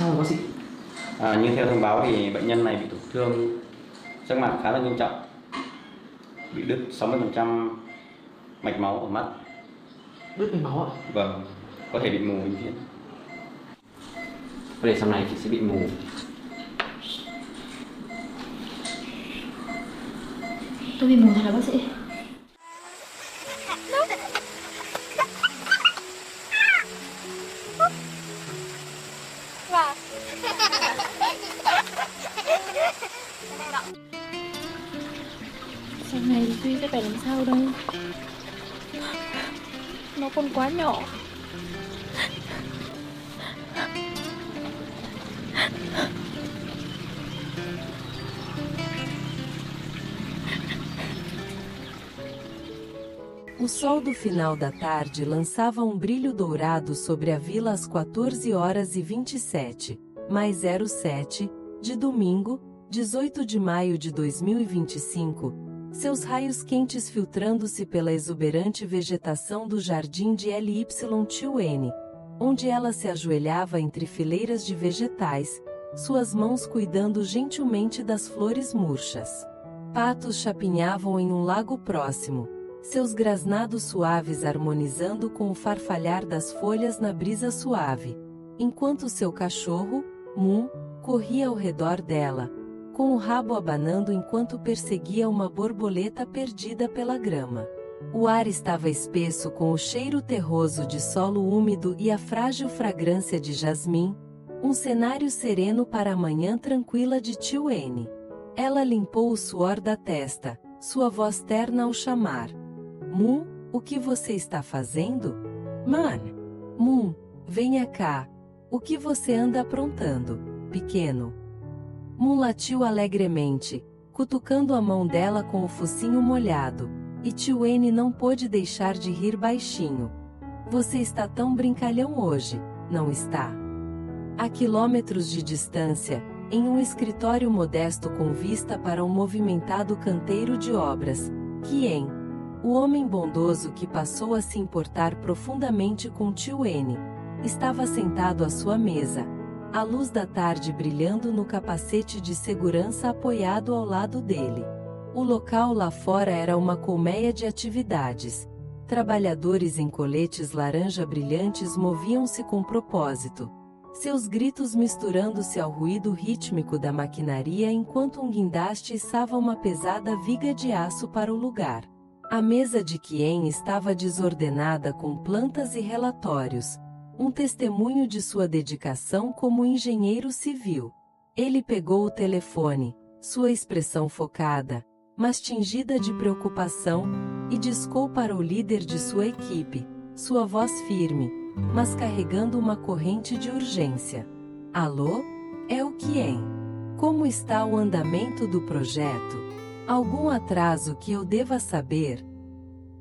Sao rồi bác sĩ? Như theo thông báo thì bệnh nhân này bị tổn thương giác mạc khá là nghiêm trọng, bị đứt 60% mạch máu ở mắt. Đứt mạch máu ạ? Vâng, có thể bị mù vĩnh viễn. Có thể sau này chị sẽ bị mù. Tôi bị mù thật là bác sĩ? Sau này thì Duy sẽ phải làm sao đây? Nó còn quá nhỏ. O sol do final da tarde lançava um brilho dourado sobre a vila às 14h27, mais 07, de domingo, 18 de maio de 2025, seus raios quentes filtrando-se pela exuberante vegetação do jardim de LY2N, onde ela se ajoelhava entre fileiras de vegetais, suas mãos cuidando gentilmente das flores murchas. Patos chapinhavam em um lago próximo, seus grasnados suaves harmonizando com o farfalhar das folhas na brisa suave, enquanto seu cachorro, Moon, corria ao redor dela, com o rabo abanando enquanto perseguia uma borboleta perdida pela grama. O ar estava espesso com o cheiro terroso de solo úmido e a frágil fragrância de jasmim, um cenário sereno para a manhã tranquila de Tio N. Ela limpou o suor da testa, sua voz terna ao chamar. Moon, o que você está fazendo? Man! Moon, venha cá. O que você anda aprontando, pequeno? Moon latiu alegremente, cutucando a mão dela com o focinho molhado, e Tio N não pôde deixar de rir baixinho. Você está tão brincalhão hoje, não está? A quilômetros de distância, em um escritório modesto com vista para um movimentado canteiro de obras, Kien, o homem bondoso que passou a se importar profundamente com Tio N, estava sentado à sua mesa, a luz da tarde brilhando no capacete de segurança apoiado ao lado dele. O local lá fora era uma colmeia de atividades. Trabalhadores em coletes laranja brilhantes moviam-se com propósito, seus gritos misturando-se ao ruído rítmico da maquinaria enquanto um guindaste içava uma pesada viga de aço para o lugar. A mesa de Kien estava desordenada com plantas e relatórios, um testemunho de sua dedicação como engenheiro civil. Ele pegou o telefone, sua expressão focada, mas tingida de preocupação, e discou para o líder de sua equipe, sua voz firme, mas carregando uma corrente de urgência. Alô? É o Kien. Como está o andamento do projeto? Algum atraso que eu deva saber?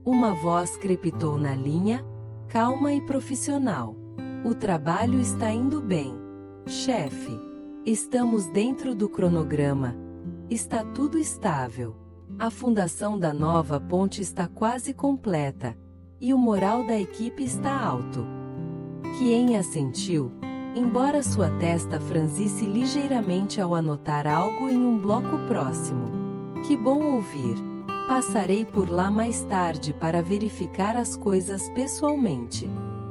Uma voz crepitou na linha, calma e profissional. O trabalho está indo bem, chefe. Estamos dentro do cronograma. Está tudo estável. A fundação da nova ponte está quase completa, e o moral da equipe está alto. Kien assentiu, embora sua testa franzisse ligeiramente ao anotar algo em um bloco próximo. Que bom ouvir. Passarei por lá mais tarde para verificar as coisas pessoalmente.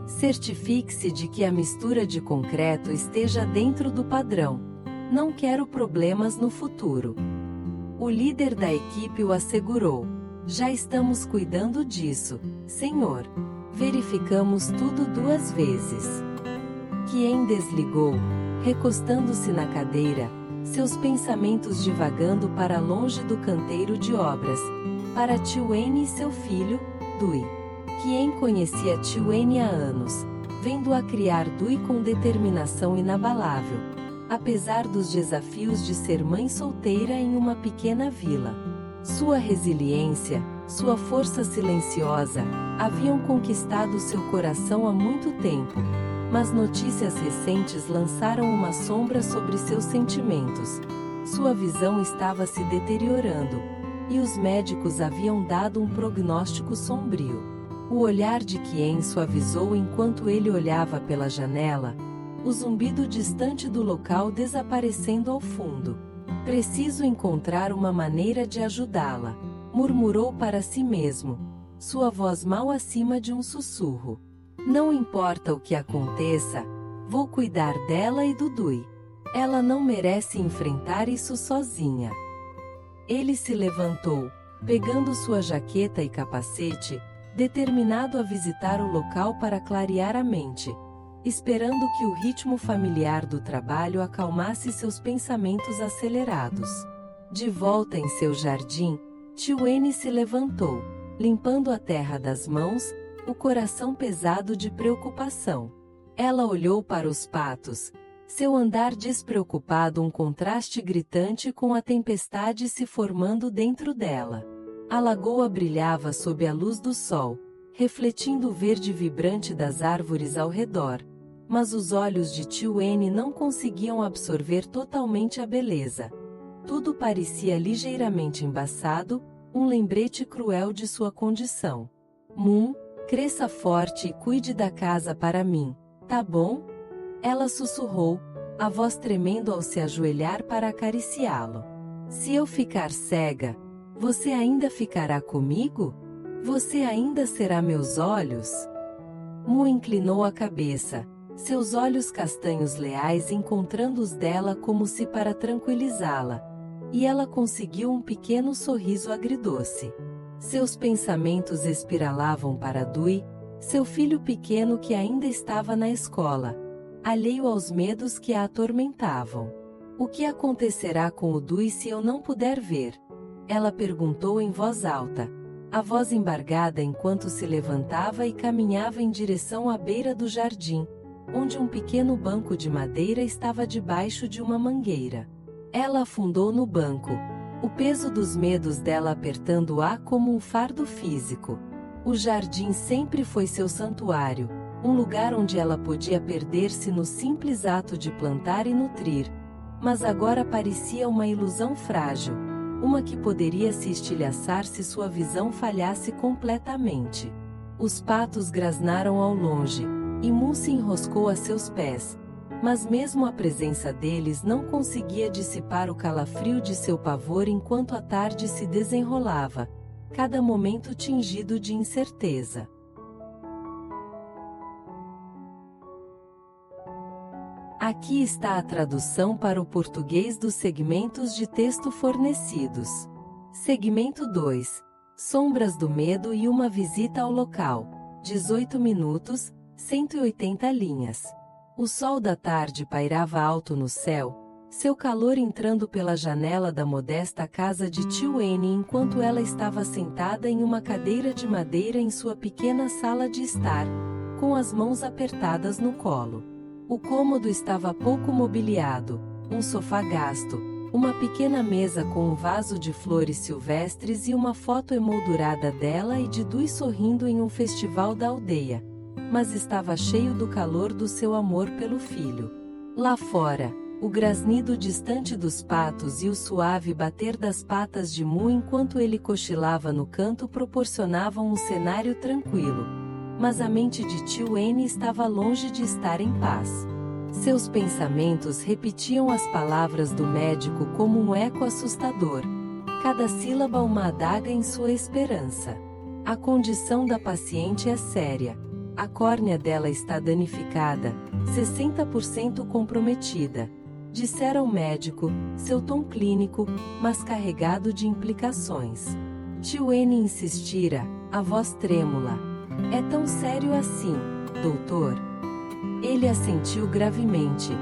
Certifique-se de que a mistura de concreto esteja dentro do padrão. Não quero problemas no futuro. O líder da equipe o assegurou. Já estamos cuidando disso, senhor. Verificamos tudo 2 vezes. Kien desligou, recostando-se na cadeira, seus pensamentos divagando para longe do canteiro de obras, para Tio N e seu filho, Dui. Kien conhecia Tio N há anos, vendo-a criar Dui com determinação inabalável, apesar dos desafios de ser mãe solteira em uma pequena vila. Sua resiliência, sua força silenciosa, haviam conquistado seu coração há muito tempo, mas notícias recentes lançaram uma sombra sobre seus sentimentos. Sua visão estava se deteriorando, e os médicos haviam dado um prognóstico sombrio. O olhar de Kien suavizou enquanto ele olhava pela janela, o zumbido distante do local desaparecendo ao fundo. Preciso encontrar uma maneira de ajudá-la, murmurou para si mesmo, sua voz mal acima de um sussurro. Não importa o que aconteça, vou cuidar dela e do Dui. Ela não merece enfrentar isso sozinha. Ele se levantou, pegando sua jaqueta e capacete, determinado a visitar o local para clarear a mente, esperando que o ritmo familiar do trabalho acalmasse seus pensamentos acelerados. De volta em seu jardim, Tio N se levantou, limpando a terra das mãos, o coração pesado de preocupação. Ela olhou para os patos, seu andar despreocupado, um contraste gritante com a tempestade se formando dentro dela. A lagoa brilhava sob a luz do sol, refletindo o verde vibrante das árvores ao redor. Mas os olhos de Tio N não conseguiam absorver totalmente a beleza. Tudo parecia ligeiramente embaçado, um lembrete cruel de sua condição. Moon, cresça forte e cuide da casa para mim, tá bom? Ela sussurrou, a voz tremendo ao se ajoelhar para acariciá-lo. Se eu ficar cega, você ainda ficará comigo? Você ainda será meus olhos? Mu inclinou a cabeça, seus olhos castanhos leais encontrando os dela como se para tranquilizá-la. E ela conseguiu um pequeno sorriso agridoce. Seus pensamentos espiralavam para Dui, seu filho pequeno que ainda estava na escola, alheio aos medos que a atormentavam. O que acontecerá com o Dui se eu não puder ver? Ela perguntou em voz alta, a voz embargada enquanto se levantava e caminhava em direção à beira do jardim, onde um pequeno banco de madeira estava debaixo de uma mangueira. Ela afundou no banco, o peso dos medos dela apertando-a como um fardo físico. O jardim sempre foi seu santuário, um lugar onde ela podia perder-se no simples ato de plantar e nutrir. Mas agora parecia uma ilusão frágil, uma que poderia se estilhaçar se sua visão falhasse completamente. Os patos grasnaram ao longe, e Moon se enroscou a seus pés. Mas mesmo a presença deles não conseguia dissipar o calafrio de seu pavor enquanto a tarde se desenrolava, cada momento tingido de incerteza. Aqui está a tradução para o português dos segmentos de texto fornecidos. Segmento 2. Sombras do medo e uma visita ao local. 18 minutos, 180 linhas. O sol da tarde pairava alto no céu, seu calor entrando pela janela da modesta casa de Tio N enquanto ela estava sentada em uma cadeira de madeira em sua pequena sala de estar, com as mãos apertadas no colo. O cômodo estava pouco mobiliado, um sofá gasto, uma pequena mesa com um vaso de flores silvestres e uma foto emoldurada dela e de Dui sorrindo em um festival da aldeia. Mas estava cheio do calor do seu amor pelo filho. Lá fora, o grasnido distante dos patos e o suave bater das patas de Mu enquanto ele cochilava no canto proporcionavam um cenário tranquilo. Mas a mente de Tio N estava longe de estar em paz. Seus pensamentos repetiam as palavras do médico como um eco assustador, cada sílaba uma adaga em sua esperança. A condição da paciente é séria. A córnea dela está danificada, 60% comprometida, dissera o médico, seu tom clínico, mas carregado de implicações. Tio N insistira, a voz trêmula. É tão sério assim, doutor? Ele assentiu gravemente,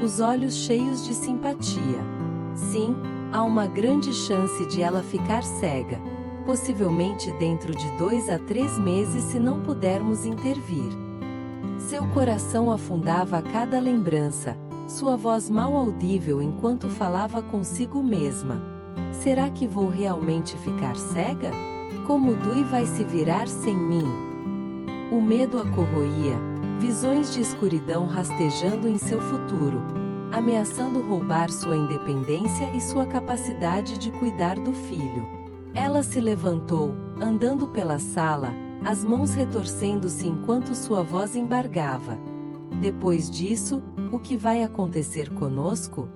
os olhos cheios de simpatia. Sim, há uma grande chance de ela ficar cega, possivelmente dentro de 2 a 3 meses se não pudermos intervir. Seu coração afundava a cada lembrança, sua voz mal audível enquanto falava consigo mesma. Será que vou realmente ficar cega? Como Dui vai se virar sem mim? O medo a corroía, visões de escuridão rastejando em seu futuro, ameaçando roubar sua independência e sua capacidade de cuidar do filho. Ela se levantou, andando pela sala, as mãos retorcendo-se enquanto sua voz embargava. Depois disso, O que vai acontecer conosco?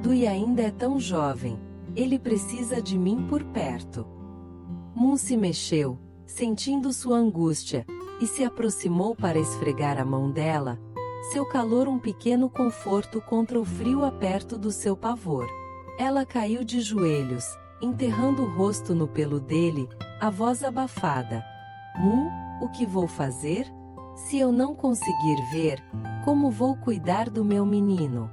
Dui ainda é tão jovem. Ele precisa de mim por perto. Moon se mexeu, sentindo sua angústia, e se aproximou para esfregar a mão dela, seu calor um pequeno conforto contra o frio aperto do seu pavor. Ela caiu de joelhos, enterrando o rosto no pelo dele, a voz abafada. Moon, o que vou fazer? Se eu não conseguir ver, como vou cuidar do meu menino?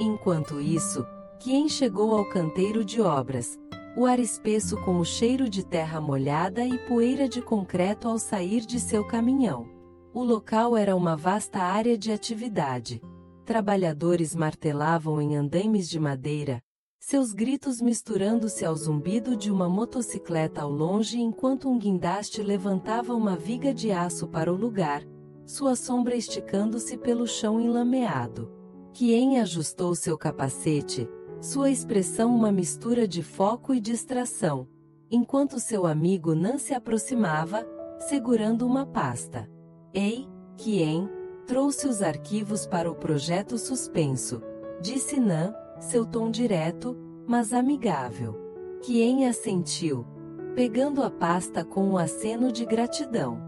Enquanto isso, Quien chegou ao canteiro de obras, o ar espesso com o cheiro de terra molhada e poeira de concreto ao sair de seu caminhão. O local era uma vasta área de atividade. Trabalhadores martelavam em andaimes de madeira, seus gritos misturando-se ao zumbido de uma motocicleta ao longe enquanto um guindaste levantava uma viga de aço para o lugar, sua sombra esticando-se pelo chão enlameado. Quien ajustou seu capacete, sua expressão uma mistura de foco e distração, enquanto seu amigo Nan se aproximava, segurando uma pasta. Ei, Quien, trouxe os arquivos para o projeto suspenso, disse Nan, seu tom direto, mas amigável. Quien assentiu, pegando a pasta com um aceno de gratidão.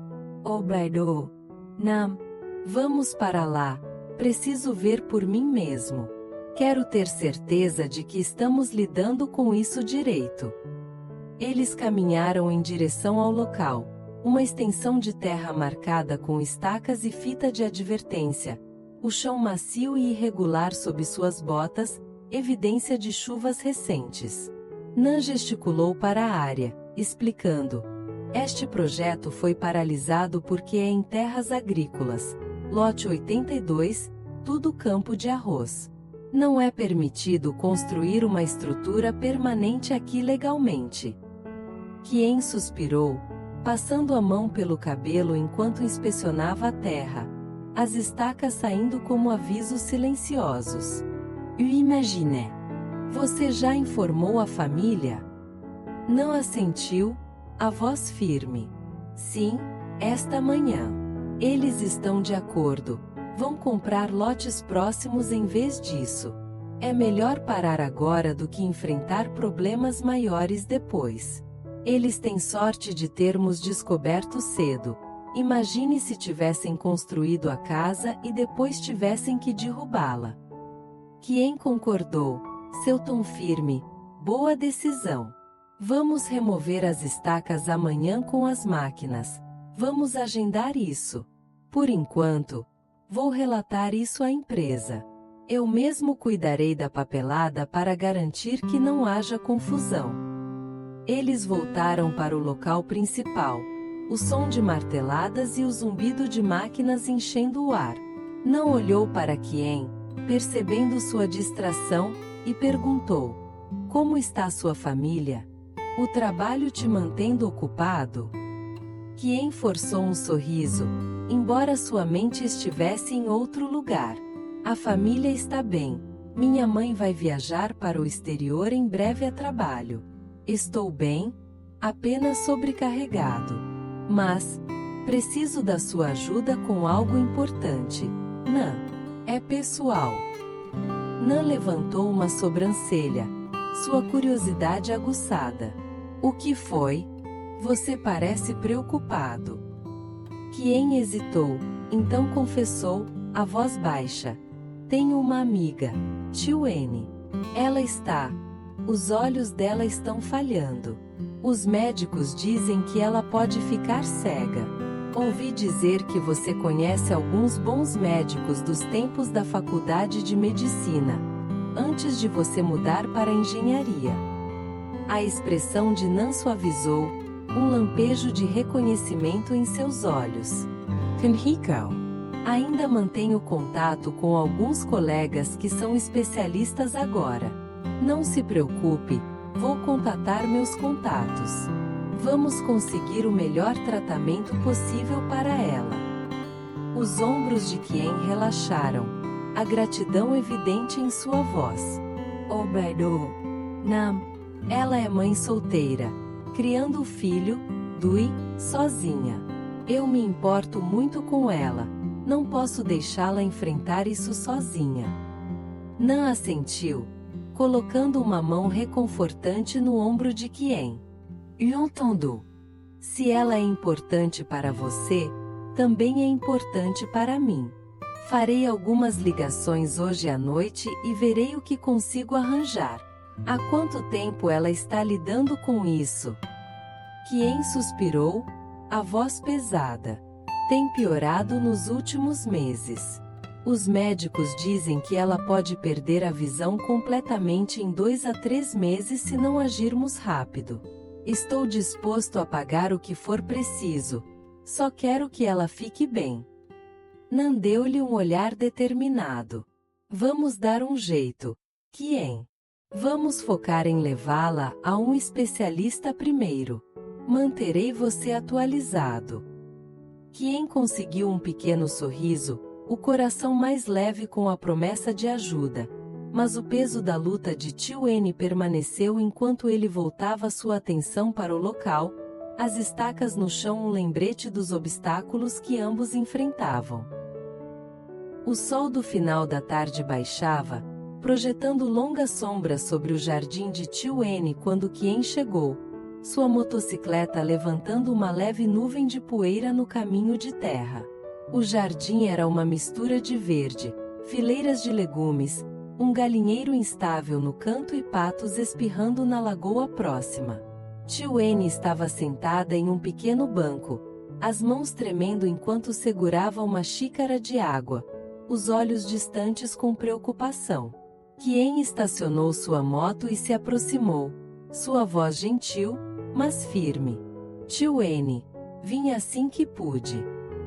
Obrigado. Nan, vamos para lá, preciso ver por mim mesmo. Quero ter certeza de que estamos lidando com isso direito. Eles caminharam em direção ao local, uma extensão de terra marcada com estacas e fita de advertência, o chão macio e irregular sob suas botas, evidência de chuvas recentes. Nan gesticulou para a área, explicando: este projeto foi paralisado porque é em terras agrícolas, lote 82, tudo campo de arroz. Não é permitido construir uma estrutura permanente aqui legalmente. Quien suspirou, passando a mão pelo cabelo enquanto inspecionava a terra, as estacas saindo como avisos silenciosos. Imagine. Você já informou a família? Não assentiu, a voz firme. Sim, esta manhã. Eles estão de acordo. Vão comprar lotes próximos em vez disso. É melhor parar agora do que enfrentar problemas maiores depois. Eles têm sorte de termos descoberto cedo. Imagine se tivessem construído a casa e depois tivessem que derrubá-la. Quien concordou, seu tom firme. Boa decisão. Vamos remover as estacas amanhã com as máquinas. Vamos agendar isso. Por enquanto, vou relatar isso à empresa. Eu mesmo cuidarei da papelada para garantir que não haja confusão. Eles voltaram para o local principal, o som de marteladas e o zumbido de máquinas enchendo o ar. Não olhou para Quien, percebendo sua distração, e perguntou: como está sua família? O trabalho te mantendo ocupado? Quien forçou um sorriso, embora sua mente estivesse em outro lugar. A família está bem. Minha mãe vai viajar para o exterior em breve a trabalho. Estou bem, apenas sobrecarregado. Mas preciso da sua ajuda com algo importante. Nan, é pessoal. Nan levantou uma sobrancelha, sua curiosidade aguçada. O que foi? Você parece preocupado. Quien hesitou, então confessou, a voz baixa. Tenho uma amiga, Tiwene. Ela está. Os olhos dela estão falhando. Os médicos dizem que ela pode ficar cega. Ouvi dizer que você conhece alguns bons médicos dos tempos da faculdade de medicina, antes de você mudar para a engenharia. A expressão de Nan suavizou, um lampejo de reconhecimento em seus olhos. Henrico. Ainda mantenho contato com alguns colegas que são especialistas agora. Não se preocupe, vou contatar meus contatos. Vamos conseguir o melhor tratamento possível para ela. Os ombros de Quien relaxaram, a gratidão evidente em sua voz. Obrigado. Nam. Ela é mãe solteira, criando o filho, Dui, sozinha. Eu me importo muito com ela. Não posso deixá-la enfrentar isso sozinha. Nan assentiu, colocando uma mão reconfortante no ombro de Quien. Entendu. Se ela é importante para você, também é importante para mim. Farei algumas ligações hoje à noite e verei o que consigo arranjar. Há quanto tempo ela está lidando com isso? Quien suspirou, a voz pesada. Tem piorado nos últimos meses. Os médicos dizem que ela pode perder a visão completamente em 2 a 3 meses se não agirmos rápido. Estou disposto a pagar o que for preciso. Só quero que ela fique bem. Nan deu-lhe um olhar determinado. Vamos dar um jeito. Quien? Vamos focar em levá-la a um especialista primeiro. Manterei você atualizado. Quien conseguiu um pequeno sorriso, o coração mais leve com a promessa de ajuda. Mas o peso da luta de Tio N permaneceu enquanto ele voltava sua atenção para o local, as estacas no chão, um lembrete dos obstáculos que ambos enfrentavam. O sol do final da tarde baixava, projetando longas sombras sobre o jardim de Tio N quando Quien chegou, sua motocicleta levantando uma leve nuvem de poeira no caminho de terra. O jardim era uma mistura de verde, fileiras de legumes, um galinheiro instável no canto e patos espirrando na lagoa próxima. Tio N estava sentada em um pequeno banco, as mãos tremendo enquanto segurava uma xícara de água, os olhos distantes com preocupação. Quien estacionou sua moto e se aproximou, sua voz gentil, mas firme. Tio N, vim assim que pude.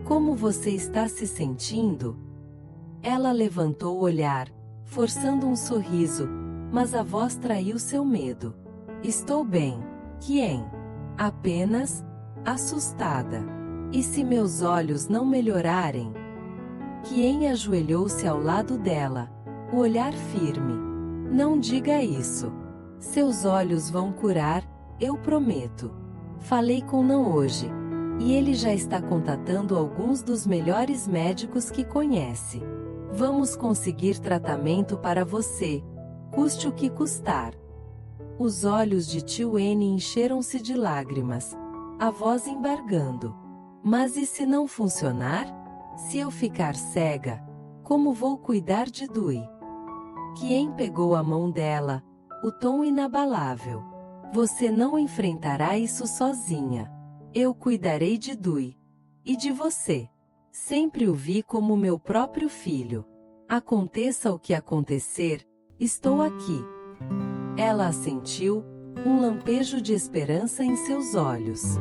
Como você está se sentindo? Ela levantou o olhar, forçando um sorriso, mas a voz traiu seu medo. Estou bem, Quien. Apenas assustada. E se meus olhos não melhorarem? Quien ajoelhou-se ao lado dela, o olhar firme. Não diga isso. Seus olhos vão curar, eu prometo. Falei com Nan hoje, e ele já está contatando alguns dos melhores médicos que conhece. Vamos conseguir tratamento para você, custe o que custar. Os olhos de Tio N encheram-se de lágrimas, a voz embargando. Mas e se não funcionar? Se eu ficar cega, como vou cuidar de Dui? Quien pegou a mão dela, o tom inabalável. Você não enfrentará isso sozinha. Eu cuidarei de Dui. E de você. Sempre o vi como meu próprio filho. Aconteça o que acontecer, estou aqui. Ela assentiu, um lampejo de esperança em seus olhos.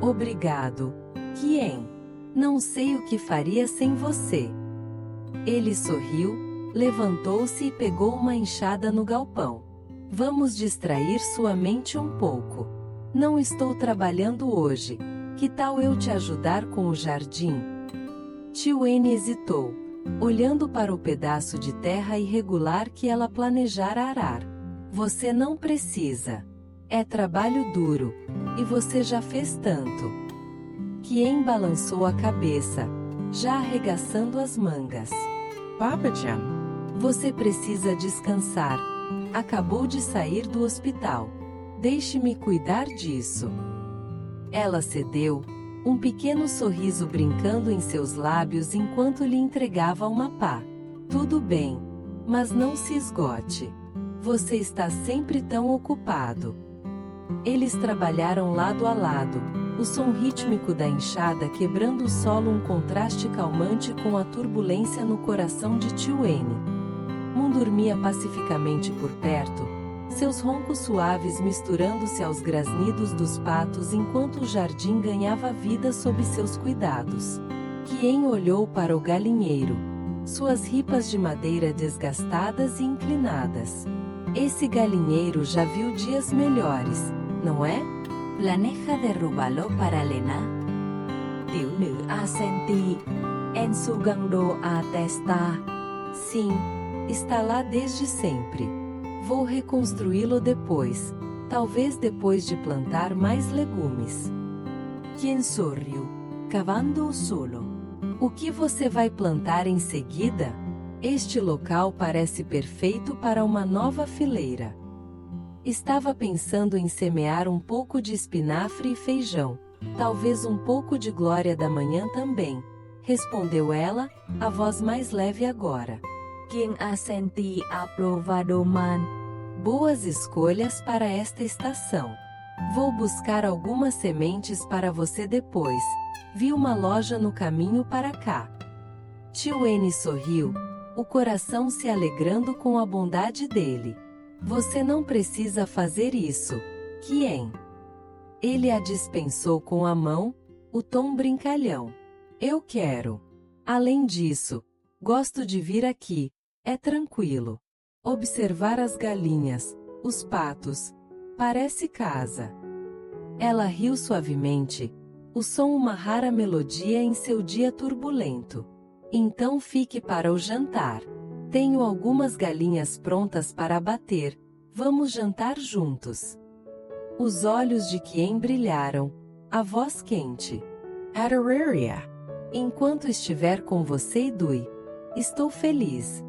Obrigado, Quien. Não sei o que faria sem você. Ele sorriu, levantou-se e pegou uma enxada no galpão. Vamos distrair sua mente um pouco. Não estou trabalhando hoje. Que tal eu te ajudar com o jardim? Tio N hesitou, olhando para o pedaço de terra irregular que ela planejara arar. Você não precisa. É trabalho duro, e você já fez tanto. Quien balançou a cabeça, já arregaçando as mangas. Papa-chan, Você precisa descansar. Acabou de sair do hospital. Deixe-me cuidar disso. Ela cedeu, um pequeno sorriso brincando em seus lábios enquanto lhe entregava uma pá. Tudo bem, mas não se esgote. Você está sempre tão ocupado. Eles trabalharam lado a lado, o som rítmico da enxada quebrando o solo, um contraste calmante com a turbulência no coração de Tio N. Moon dormia pacificamente por perto, seus roncos suaves misturando-se aos grasnidos dos patos enquanto o jardim ganhava vida sob seus cuidados. Quien olhou para o galinheiro, suas ripas de madeira desgastadas e inclinadas. Esse galinheiro já viu dias melhores, não é? ¿Planeja derrubarlo para Lena? Tiểu nữ assenti, ensugando a testa. Sim, está lá desde sempre. Vou reconstruí-lo depois, talvez depois de plantar mais legumes. Quien sorriu, cavando o solo. O que você vai plantar em seguida? Este local parece perfeito para uma nova fileira. Estava pensando em semear um pouco de espinafre e feijão, talvez um pouco de glória da manhã também, respondeu ela, a voz mais leve agora. Kiêng assenti aprovado man. Boas escolhas para esta estação. Vou buscar algumas sementes para você depois. Vi uma loja no caminho para cá. Tio N sorriu, o coração se alegrando com a bondade dele. Você não precisa fazer isso, Kiêng. Ele a dispensou com a mão, o tom brincalhão. Eu quero. Além disso, gosto de vir aqui, é tranquilo. Observar as galinhas, os patos. Parece casa. Ela riu suavemente, o som uma rara melodia em seu dia turbulento. Então fique para o jantar. Tenho algumas galinhas prontas para abater, vamos jantar juntos. Os olhos de Kiêng brilharam, a voz quente. Adoraria. Enquanto estiver com você e Dui, estou feliz.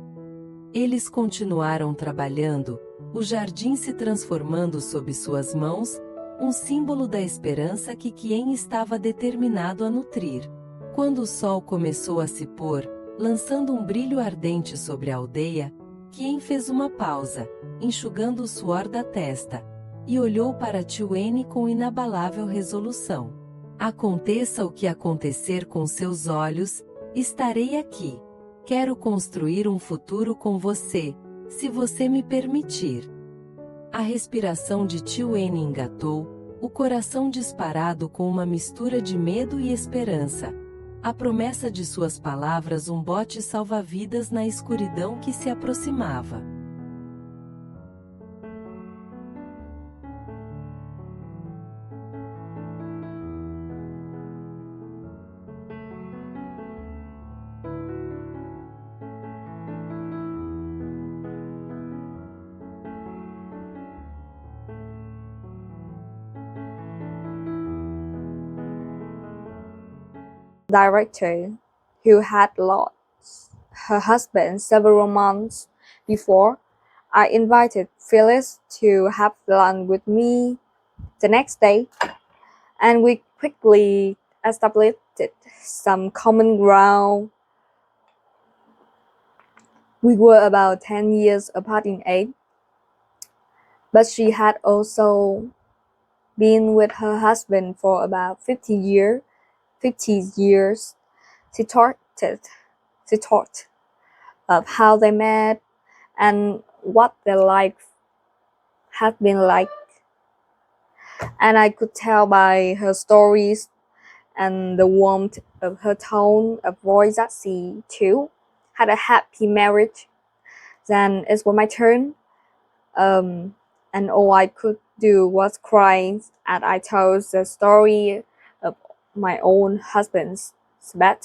Eles continuaram trabalhando, o jardim se transformando sob suas mãos, um símbolo da esperança que Kiêng estava determinado a nutrir. Quando o sol começou a se pôr, lançando um brilho ardente sobre a aldeia, Kiêng fez uma pausa, enxugando o suor da testa, e olhou para Tio N com inabalável resolução. Aconteça o que acontecer com seus olhos, estarei aqui. Quero construir um futuro com você, se você me permitir. A respiração de Tio N engatou, o coração disparado com uma mistura de medo e esperança. A promessa de suas palavras um bote salva-vidas na escuridão que se aproximava. Director, who had lost her husband several months before, I invited Phyllis to have lunch with me the next day, and we quickly established some common ground. We were about 10 years apart in age, but she had also been with her husband for about 50 years. She talked of how they met and what their life had been like. And I could tell by her stories and the warmth of her tone of voice that she, too, had a happy marriage. Then it was my turn, and all I could do was cry as I told the story of my own husband's Sabbath.